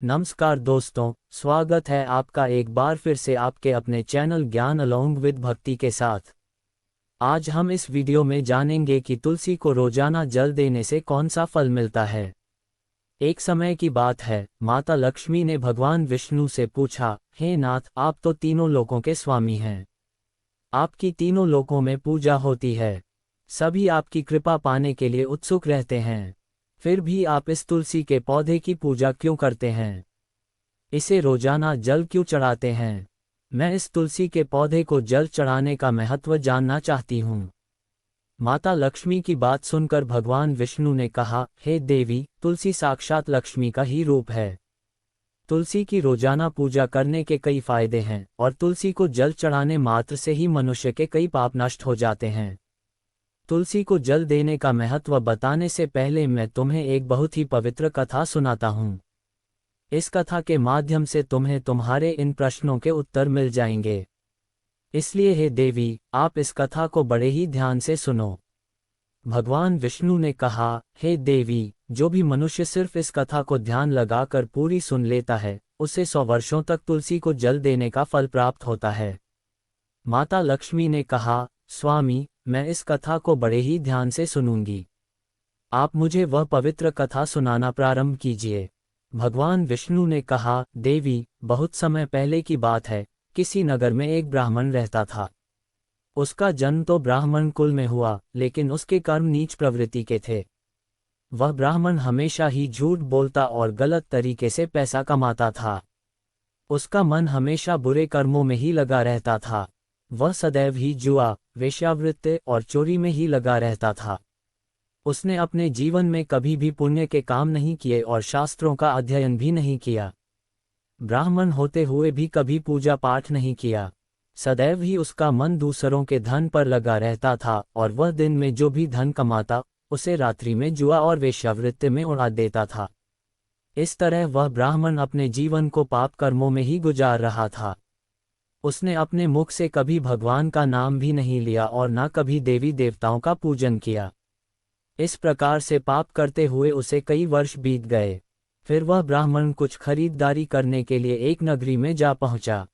नमस्कार दोस्तों, स्वागत है आपका एक बार फिर से आपके अपने चैनल ज्ञान अलोंग विद भक्ति के साथ। आज हम इस वीडियो में जानेंगे कि तुलसी को रोजाना जल देने से कौन सा फल मिलता है। एक समय की बात है, माता लक्ष्मी ने भगवान विष्णु से पूछा, हे नाथ, आप तो तीनों लोकों के स्वामी हैं। आपकी तीनों लोकों में पूजा होती है। सभी आपकी कृपा पाने के लिए उत्सुक रहते हैं। फिर भी आप इस तुलसी के पौधे की पूजा क्यों करते हैं? इसे रोजाना जल क्यों चढ़ाते हैं? मैं इस तुलसी के पौधे को जल चढ़ाने का महत्व जानना चाहती हूँ। माता लक्ष्मी की बात सुनकर भगवान विष्णु ने कहा, हे देवी, तुलसी साक्षात लक्ष्मी का ही रूप है। तुलसी की रोजाना पूजा करने के कई फायदे हैं और तुलसी को जल चढ़ाने मात्र से ही मनुष्य के कई पाप नष्ट हो जाते हैं। तुलसी को जल देने का महत्व बताने से पहले मैं तुम्हें एक बहुत ही पवित्र कथा सुनाता हूँ। इस कथा के माध्यम से तुम्हें तुम्हारे इन प्रश्नों के उत्तर मिल जाएंगे। इसलिए हे देवी, आप इस कथा को बड़े ही ध्यान से सुनो। भगवान विष्णु ने कहा, हे देवी, जो भी मनुष्य सिर्फ इस कथा को ध्यान लगाकर पूरी सुन लेता है, उसे 100 वर्षों तक तुलसी को जल देने का फल प्राप्त होता है। माता लक्ष्मी ने कहा, स्वामी, मैं इस कथा को बड़े ही ध्यान से सुनूंगी। आप मुझे वह पवित्र कथा सुनाना प्रारंभ कीजिए। भगवान विष्णु ने कहा, देवी, बहुत समय पहले की बात है, किसी नगर में एक ब्राह्मण रहता था। उसका जन्म तो ब्राह्मण कुल में हुआ, लेकिन उसके कर्म नीच प्रवृत्ति के थे। वह ब्राह्मण हमेशा ही झूठ बोलता और गलत तरीके से पैसा कमाता था। उसका मन हमेशा बुरे कर्मों में ही लगा रहता था। वह सदैव ही जुआ, वेश्यावृत्ति और चोरी में ही लगा रहता था। उसने अपने जीवन में कभी भी पुण्य के काम नहीं किए और शास्त्रों का अध्ययन भी नहीं किया। ब्राह्मण होते हुए भी कभी पूजा पाठ नहीं किया। सदैव ही उसका मन दूसरों के धन पर लगा रहता था और वह दिन में जो भी धन कमाता, उसे रात्रि में जुआ और वेश्यावृत्ति में उड़ा देता था। इस तरह वह ब्राह्मण अपने जीवन को पाप कर्मों में ही गुजार रहा था। उसने अपने मुख से कभी भगवान का नाम भी नहीं लिया और न कभी देवी देवताओं का पूजन किया। इस प्रकार से पाप करते हुए उसे कई वर्ष बीत गए। फिर वह ब्राह्मण कुछ खरीदारी करने के लिए एक नगरी में जा पहुंचा।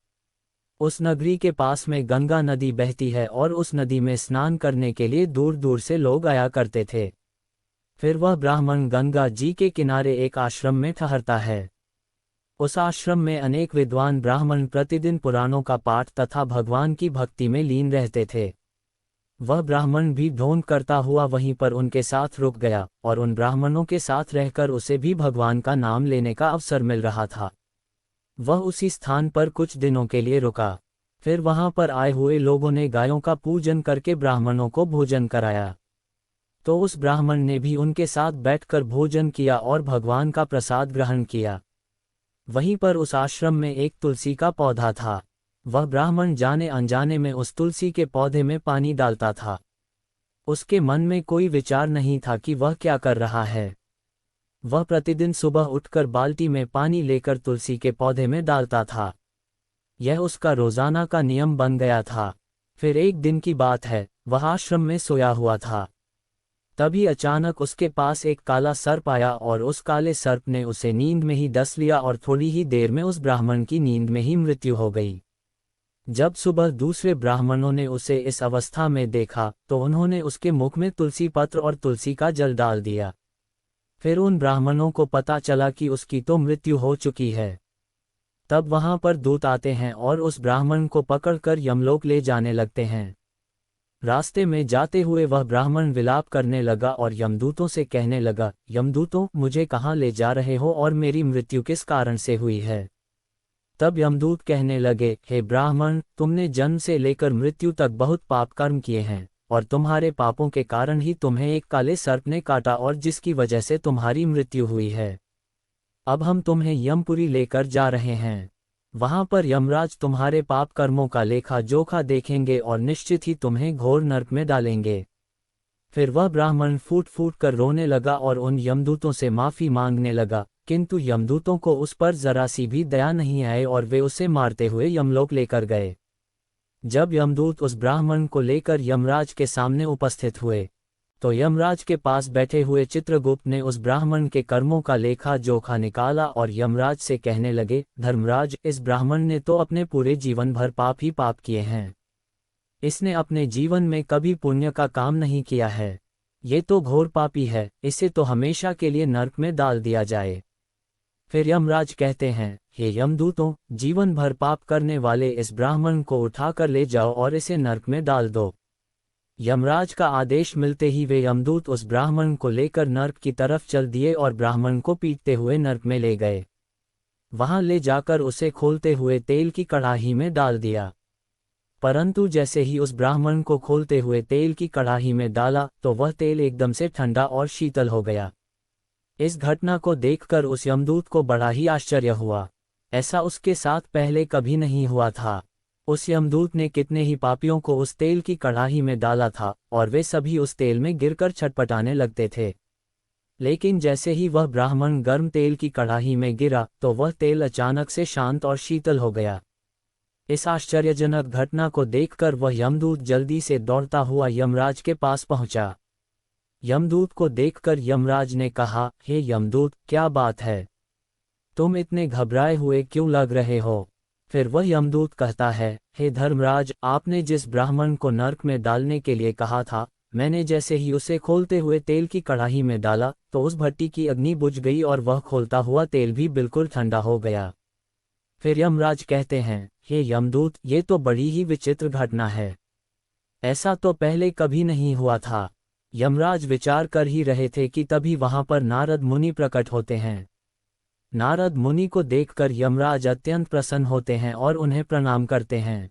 उस नगरी के पास में गंगा नदी बहती है और उस नदी में स्नान करने के लिए दूर दूर से लोग आया करते थे। फिर वह ब्राह्मण गंगा जी के किनारे एक आश्रम में ठहरता है। उस आश्रम में अनेक विद्वान ब्राह्मण प्रतिदिन पुराणों का पाठ तथा भगवान की भक्ति में लीन रहते थे। वह ब्राह्मण भी ढोंग करता हुआ वहीं पर उनके साथ रुक गया और उन ब्राह्मणों के साथ रहकर उसे भी भगवान का नाम लेने का अवसर मिल रहा था। वह उसी स्थान पर कुछ दिनों के लिए रुका। फिर वहां पर आए हुए लोगों ने गायों का पूजन करके ब्राह्मणों को भोजन कराया। तो उस ब्राह्मण ने भी उनके साथ बैठकर भोजन किया और भगवान का प्रसाद ग्रहण किया। वहीं पर उस आश्रम में एक तुलसी का पौधा था। वह ब्राह्मण जाने अनजाने में उस तुलसी के पौधे में पानी डालता था। उसके मन में कोई विचार नहीं था कि वह क्या कर रहा है। वह प्रतिदिन सुबह उठकर बाल्टी में पानी लेकर तुलसी के पौधे में डालता था। यह उसका रोजाना का नियम बन गया था। फिर एक दिन की बात है, वह आश्रम में सोया हुआ था। तभी अचानक उसके पास एक काला सर्प आया और उस काले सर्प ने उसे नींद में ही डस लिया और थोड़ी ही देर में उस ब्राह्मण की नींद में ही मृत्यु हो गई। जब सुबह दूसरे ब्राह्मणों ने उसे इस अवस्था में देखा तो उन्होंने उसके मुख में तुलसी पत्र और तुलसी का जल डाल दिया। फिर उन ब्राह्मणों को पता चला कि उसकी तो मृत्यु हो चुकी है। तब वहां पर दूत आते हैं और उस ब्राह्मण को पकड़कर यमलोक ले जाने लगते हैं। रास्ते में जाते हुए वह ब्राह्मण विलाप करने लगा और यमदूतों से कहने लगा, यमदूतों, मुझे कहाँ ले जा रहे हो और मेरी मृत्यु किस कारण से हुई है? तब यमदूत कहने लगे, हे ब्राह्मण, तुमने जन्म से लेकर मृत्यु तक बहुत पाप कर्म किए हैं और तुम्हारे पापों के कारण ही तुम्हें एक काले सर्प ने काटा और जिसकी वजह से तुम्हारी मृत्यु हुई है। अब हम तुम्हें यमपुरी लेकर जा रहे हैं। वहां पर यमराज तुम्हारे पाप कर्मों का लेखा जोखा देखेंगे और निश्चित ही तुम्हें घोर नरक में डालेंगे। फिर वह ब्राह्मण फूट फूट कर रोने लगा और उन यमदूतों से माफी मांगने लगा, किंतु यमदूतों को उस पर जरा सी भी दया नहीं आई और वे उसे मारते हुए यमलोक लेकर गए। जब यमदूत उस ब्राह्मण को लेकर यमराज के सामने उपस्थित हुए तो यमराज के पास बैठे हुए चित्रगुप्त ने उस ब्राह्मण के कर्मों का लेखा जोखा निकाला और यमराज से कहने लगे, धर्मराज, इस ब्राह्मण ने तो अपने पूरे जीवन भर पाप ही पाप किए हैं। इसने अपने जीवन में कभी पुण्य का काम नहीं किया है। ये तो घोर पापी है, इसे तो हमेशा के लिए नरक में डाल दिया जाए। फिर यमराज कहते हैं, हे यमदूतों, जीवन भर पाप करने वाले इस ब्राह्मण को उठाकर ले जाओ और इसे नरक में डाल दो। यमराज का आदेश मिलते ही वे यमदूत उस ब्राह्मण को लेकर नरक की तरफ चल दिए और ब्राह्मण को पीटते हुए नरक में ले गए। वहां ले जाकर उसे खोलते हुए तेल की कड़ाही में डाल दिया। परंतु जैसे ही उस ब्राह्मण को खोलते हुए तेल की कड़ाही में डाला तो वह तेल एकदम से ठंडा और शीतल हो गया। इस घटना को देखकर उस यमदूत को बड़ा ही आश्चर्य हुआ। ऐसा उसके साथ पहले कभी नहीं हुआ था। उस यमदूत ने कितने ही पापियों को उस तेल की कड़ाही में डाला था और वे सभी उस तेल में गिरकर छटपटाने लगते थे। लेकिन जैसे ही वह ब्राह्मण गर्म तेल की कड़ाही में गिरा तो वह तेल अचानक से शांत और शीतल हो गया। इस आश्चर्यजनक घटना को देखकर वह यमदूत जल्दी से दौड़ता हुआ यमराज के पास पहुंचा। यमदूत को देखकर यमराज ने कहा, हे यमदूत, क्या बात है? तुम इतने घबराए हुए क्यों लग रहे हो? फिर वह यमदूत कहता है, हे धर्मराज, आपने जिस ब्राह्मण को नरक में डालने के लिए कहा था, मैंने जैसे ही उसे खोलते हुए तेल की कड़ाही में डाला तो उस भट्टी की अग्नि बुझ गई और वह खोलता हुआ तेल भी बिल्कुल ठंडा हो गया। फिर यमराज कहते हैं, हे यमदूत, ये तो बड़ी ही विचित्र घटना है। ऐसा तो पहले कभी नहीं हुआ था। यमराज विचार कर ही रहे थे कि तभी वहां पर नारद मुनि प्रकट होते हैं। नारद मुनि को देखकर यमराज अत्यंत प्रसन्न होते हैं और उन्हें प्रणाम करते हैं।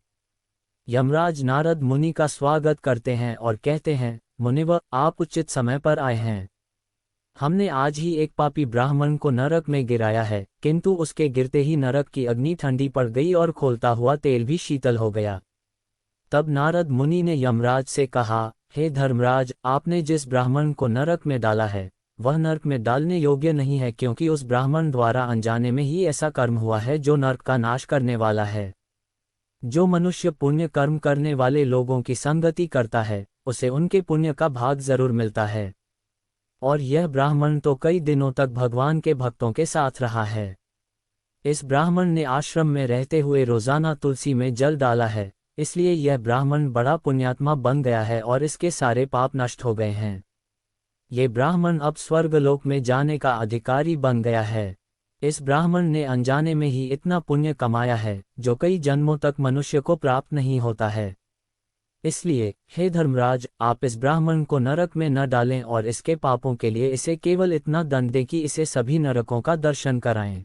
यमराज नारद मुनि का स्वागत करते हैं और कहते हैं, मुनिवर, आप उचित समय पर आए हैं। हमने आज ही एक पापी ब्राह्मण को नरक में गिराया है, किंतु उसके गिरते ही नरक की अग्नि ठंडी पड़ गई और खोलता हुआ तेल भी शीतल हो गया। तब नारद मुनि ने यमराज से कहा, हे धर्मराज, आपने जिस ब्राह्मण को नरक में डाला है वह नरक में डालने योग्य नहीं है, क्योंकि उस ब्राह्मण द्वारा अनजाने में ही ऐसा कर्म हुआ है जो नरक का नाश करने वाला है। जो मनुष्य पुण्य कर्म करने वाले लोगों की संगति करता है उसे उनके पुण्य का भाग जरूर मिलता है। और यह ब्राह्मण तो कई दिनों तक भगवान के भक्तों के साथ रहा है। इस ब्राह्मण ने आश्रम में रहते हुए रोजाना तुलसी में जल डाला है, इसलिए यह ब्राह्मण बड़ा पुण्यात्मा बन गया है और इसके सारे पाप नष्ट हो गए हैं। ये ब्राह्मण अब स्वर्गलोक में जाने का अधिकारी बन गया है। इस ब्राह्मण ने अनजाने में ही इतना पुण्य कमाया है जो कई जन्मों तक मनुष्य को प्राप्त नहीं होता है। इसलिए हे धर्मराज, आप इस ब्राह्मण को नरक में न डालें और इसके पापों के लिए इसे केवल इतना दंड दें कि इसे सभी नरकों का दर्शन कराएं।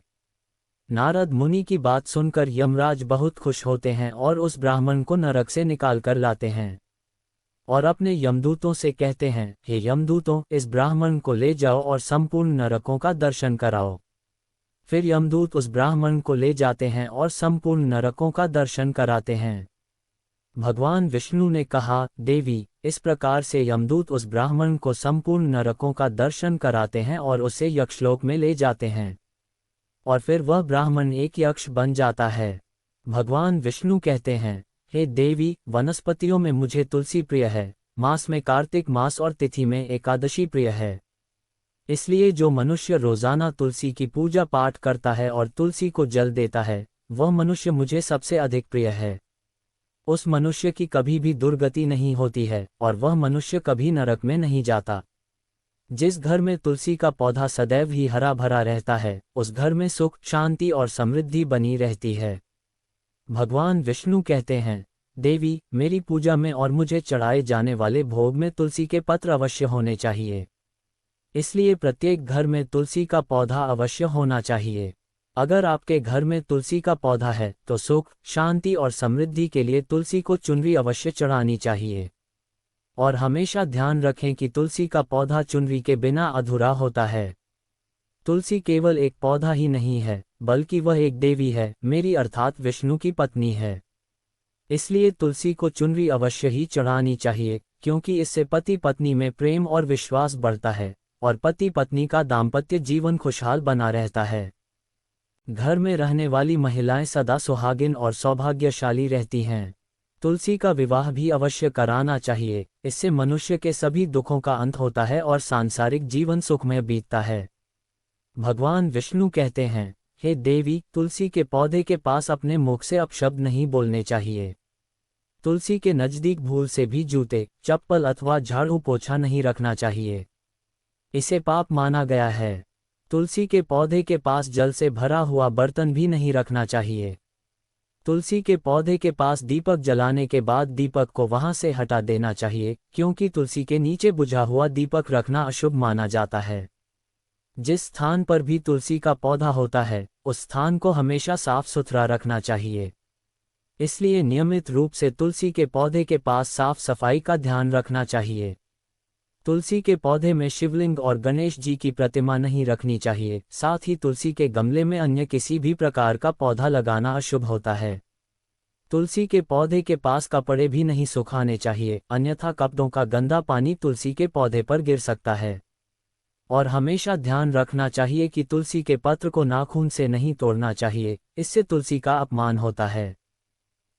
नारद मुनि की बात सुनकर यमराज बहुत खुश होते हैं और उस ब्राह्मण को नरक से निकाल कर लाते हैं और अपने यमदूतों से कहते हैं, हे यमदूतों, इस ब्राह्मण को ले जाओ और संपूर्ण नरकों का दर्शन कराओ। फिर यमदूत उस ब्राह्मण को ले जाते हैं और संपूर्ण नरकों का दर्शन कराते हैं। भगवान विष्णु ने कहा, देवी, इस प्रकार से यमदूत उस ब्राह्मण को संपूर्ण नरकों का दर्शन कराते हैं और उसे यक्षलोक में ले जाते हैं और फिर वह ब्राह्मण एक यक्ष बन जाता है। भगवान विष्णु कहते हैं, हे देवी, वनस्पतियों में मुझे तुलसी प्रिय है, मास में कार्तिक मास और तिथि में एकादशी प्रिय है। इसलिए जो मनुष्य रोजाना तुलसी की पूजा पाठ करता है और तुलसी को जल देता है, वह मनुष्य मुझे सबसे अधिक प्रिय है। उस मनुष्य की कभी भी दुर्गति नहीं होती है और वह मनुष्य कभी नरक में नहीं जाता। जिस घर में तुलसी का पौधा सदैव ही हरा भरा रहता है, उस घर में सुख, शांति और समृद्धि बनी रहती है। भगवान विष्णु कहते हैं, देवी, मेरी पूजा में और मुझे चढ़ाए जाने वाले भोग में तुलसी के पत्र अवश्य होने चाहिए। इसलिए प्रत्येक घर में तुलसी का पौधा अवश्य होना चाहिए। अगर आपके घर में तुलसी का पौधा है तो सुख, शांति और समृद्धि के लिए तुलसी को चुनरी अवश्य चढ़ानी चाहिए। और हमेशा ध्यान रखें कि तुलसी का पौधा चुनरी के बिना अधूरा होता है। तुलसी केवल एक पौधा ही नहीं है, बल्कि वह एक देवी है, मेरी अर्थात विष्णु की पत्नी है। इसलिए तुलसी को चुनरी अवश्य ही चढ़ानी चाहिए, क्योंकि इससे पति पत्नी में प्रेम और विश्वास बढ़ता है और पति पत्नी का दाम्पत्य जीवन खुशहाल बना रहता है। घर में रहने वाली महिलाएं सदा सुहागिन और सौभाग्यशाली रहती हैं। तुलसी का विवाह भी अवश्य कराना चाहिए, इससे मनुष्य के सभी दुखों का अंत होता है और सांसारिक जीवन सुखमय बीतता है। भगवान विष्णु कहते हैं, हे देवी, तुलसी के पौधे के पास अपने मुख से अपशब्द नहीं बोलने चाहिए। तुलसी के नज़दीक भूल से भी जूते, चप्पल अथवा झाड़ू पोछा नहीं रखना चाहिए, इसे पाप माना गया है। तुलसी के पौधे के पास जल से भरा हुआ बर्तन भी नहीं रखना चाहिए। तुलसी के पौधे के पास दीपक जलाने के बाद दीपक को वहां से हटा देना चाहिए, क्योंकि तुलसी के नीचे बुझा हुआ दीपक रखना अशुभ माना जाता है। जिस स्थान पर भी तुलसी का पौधा होता है, उस स्थान को हमेशा साफ सुथरा रखना चाहिए। इसलिए नियमित रूप से तुलसी के पौधे के पास साफ सफाई का ध्यान रखना चाहिए। तुलसी के पौधे में शिवलिंग और गणेश जी की प्रतिमा नहीं रखनी चाहिए। साथ ही तुलसी के गमले में अन्य किसी भी प्रकार का पौधा लगाना अशुभ होता है। तुलसी के पौधे के पास कपड़े भी नहीं सुखाने चाहिए, अन्यथा कपड़ों का गंदा पानी तुलसी के पौधे पर गिर सकता है। और हमेशा ध्यान रखना चाहिए कि तुलसी के पत्र को नाखून से नहीं तोड़ना चाहिए, इससे तुलसी का अपमान होता है।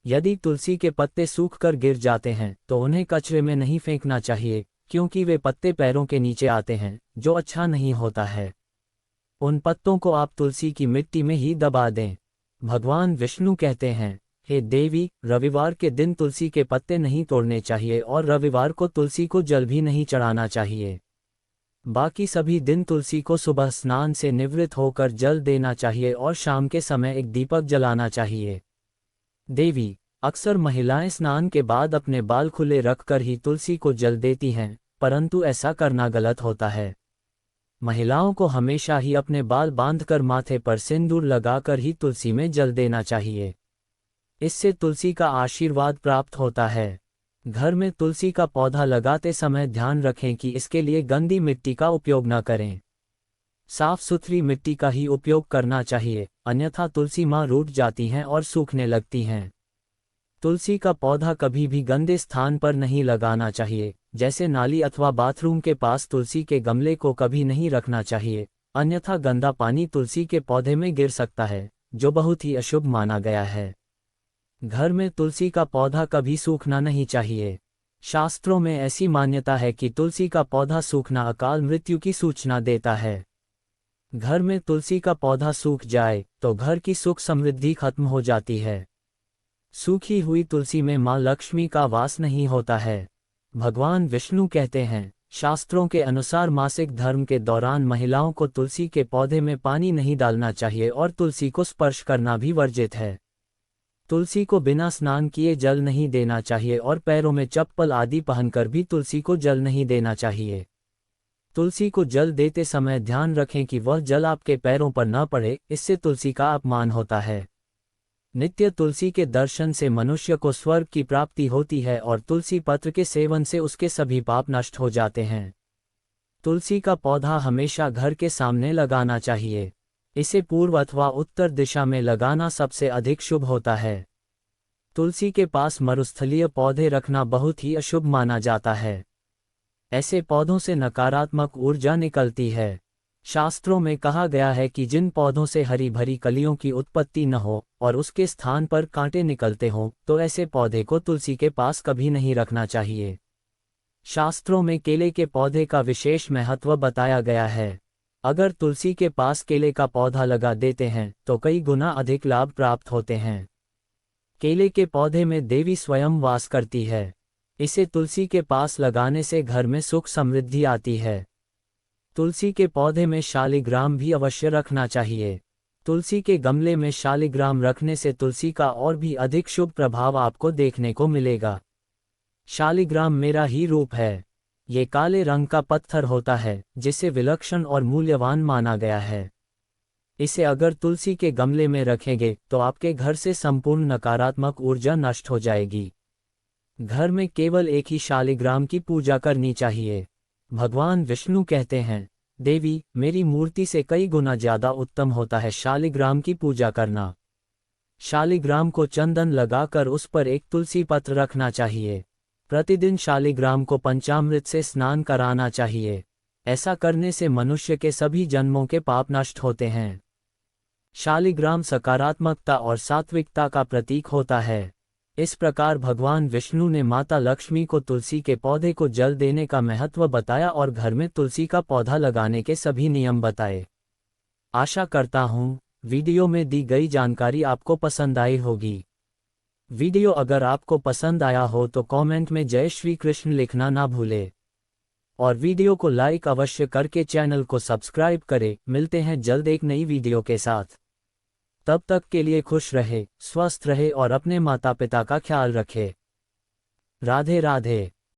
यदि तुलसी के पत्ते सूखकर गिर जाते हैं तो उन्हें कचरे में नहीं फेंकना चाहिए, क्योंकि वे पत्ते पैरों के नीचे आते हैं, जो अच्छा नहीं होता है। उन पत्तों को आप तुलसी की मिट्टी में ही दबा दें। भगवान विष्णु कहते हैं, हे देवी, रविवार के दिन तुलसी के पत्ते नहीं तोड़ने चाहिए और रविवार को तुलसी को जल भी नहीं चढ़ाना चाहिए। बाकी सभी दिन तुलसी को सुबह स्नान से निवृत्त होकर जल देना चाहिए और शाम के समय एक दीपक जलाना चाहिए। देवी, अक्सर महिलाएं स्नान के बाद अपने बाल खुले रखकर ही तुलसी को जल देती हैं, परंतु ऐसा करना गलत होता है। महिलाओं को हमेशा ही अपने बाल बांधकर माथे पर सिंदूर लगाकर ही तुलसी में जल देना चाहिए। इससे तुलसी का आशीर्वाद प्राप्त होता है। घर में तुलसी का पौधा लगाते समय ध्यान रखें कि इसके लिए गंदी मिट्टी का उपयोग न करें। साफ सुथरी मिट्टी का ही उपयोग करना चाहिए, अन्यथा तुलसी माँ रूठ जाती हैं और सूखने लगती हैं। तुलसी का पौधा कभी भी गंदे स्थान पर नहीं लगाना चाहिए, जैसे नाली अथवा बाथरूम के पास तुलसी के गमले को कभी नहीं रखना चाहिए, अन्यथा गंदा पानी तुलसी के पौधे में गिर सकता है, जो बहुत ही अशुभ माना गया है। घर में तुलसी का पौधा कभी सूखना नहीं चाहिए। शास्त्रों में ऐसी मान्यता है कि तुलसी का पौधा सूखना अकाल मृत्यु की सूचना देता है। घर में तुलसी का पौधा सूख जाए तो घर की सुख समृद्धि खत्म हो जाती है। सूखी हुई तुलसी में मां लक्ष्मी का वास नहीं होता है। भगवान विष्णु कहते हैं, शास्त्रों के अनुसार मासिक धर्म के दौरान महिलाओं को तुलसी के पौधे में पानी नहीं डालना चाहिए और तुलसी को स्पर्श करना भी वर्जित है। तुलसी को बिना स्नान किए जल नहीं देना चाहिए और पैरों में चप्पल आदि पहनकर भी तुलसी को जल नहीं देना चाहिए। तुलसी को जल देते समय ध्यान रखें कि वह जल आपके पैरों पर न पड़े, इससे तुलसी का अपमान होता है। नित्य तुलसी के दर्शन से मनुष्य को स्वर्ग की प्राप्ति होती है और तुलसी पत्र के सेवन से उसके सभी पाप नष्ट हो जाते हैं। तुलसी का पौधा हमेशा घर के सामने लगाना चाहिए। इसे पूर्व अथवा उत्तर दिशा में लगाना सबसे अधिक शुभ होता है। तुलसी के पास मरुस्थलीय पौधे रखना बहुत ही अशुभ माना जाता है। ऐसे पौधों से नकारात्मक ऊर्जा निकलती है। शास्त्रों में कहा गया है कि जिन पौधों से हरी भरी कलियों की उत्पत्ति न हो और उसके स्थान पर कांटे निकलते हों, तो ऐसे पौधे को तुलसी के पास कभी नहीं रखना चाहिए। शास्त्रों में केले के पौधे का विशेष महत्व बताया गया है। अगर तुलसी के पास केले का पौधा लगा देते हैं तो कई गुना अधिक लाभ प्राप्त होते हैं। केले के पौधे में देवी स्वयं वास करती है। इसे तुलसी के पास लगाने से घर में सुख समृद्धि आती है। तुलसी के पौधे में शालिग्राम भी अवश्य रखना चाहिए। तुलसी के गमले में शालिग्राम रखने से तुलसी का और भी अधिक शुभ प्रभाव आपको देखने को मिलेगा। शालिग्राम मेरा ही रूप है। ये काले रंग का पत्थर होता है, जिसे विलक्षण और मूल्यवान माना गया है। इसे अगर तुलसी के गमले में रखेंगे तो आपके घर से संपूर्ण नकारात्मक ऊर्जा नष्ट हो जाएगी। घर में केवल एक ही शालिग्राम की पूजा करनी चाहिए। भगवान विष्णु कहते हैं, देवी, मेरी मूर्ति से कई गुना ज्यादा उत्तम होता है शालिग्राम की पूजा करना। शालिग्राम को चंदन लगाकर उस पर एक तुलसी पत्र रखना चाहिए। प्रतिदिन शालिग्राम को पंचामृत से स्नान कराना चाहिए। ऐसा करने से मनुष्य के सभी जन्मों के पाप नष्ट होते हैं। शालिग्राम सकारात्मकता और सात्विकता का प्रतीक होता है। इस प्रकार भगवान विष्णु ने माता लक्ष्मी को तुलसी के पौधे को जल देने का महत्व बताया और घर में तुलसी का पौधा लगाने के सभी नियम बताए। आशा करता हूँ वीडियो में दी गई जानकारी आपको पसंद आई होगी। वीडियो अगर आपको पसंद आया हो तो कमेंट में जय श्री कृष्ण लिखना ना भूले और वीडियो को लाइक अवश्य करके चैनल को सब्सक्राइब करें। मिलते हैं जल्द एक नई वीडियो के साथ। तब तक के लिए खुश रहे, स्वस्थ रहे और अपने माता पिता का ख्याल रखे। राधे राधे।